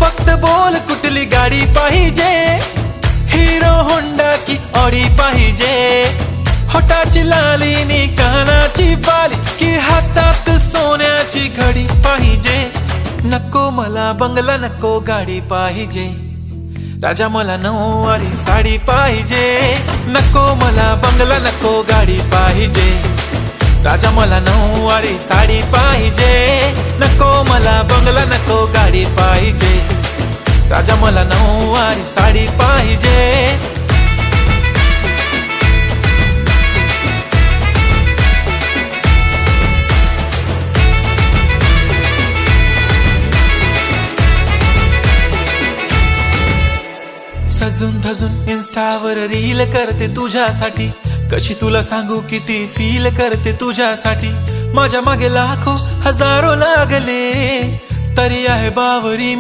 फक्त बोल कुठली गाडी पाहिजे, हिरो होंडा की ऑडी पाहिजे, होटाची लाली नी कानाची बाली की हातात सोन्याची घडी पाहिजे. नको मला बंगला नको गाडी पाहिजे, राजा मला नऊवारी साडी पाहिजे. नको मला बंगला नको गाडी पाहिजे, राजा मला नऊवारी साडी पाहिजे. नको मला बंगला नको गाडी पाहिजे, राजा मला नऊवारी साडी पाहिजे. सजून धजून इन्स्टावर रील करते तुझ्यासाठी, कशी तुला सांगू किती फील करते तुझ्यासाठी. माझ्या मागे लाखो हजारो लागले तरी आहे बावरी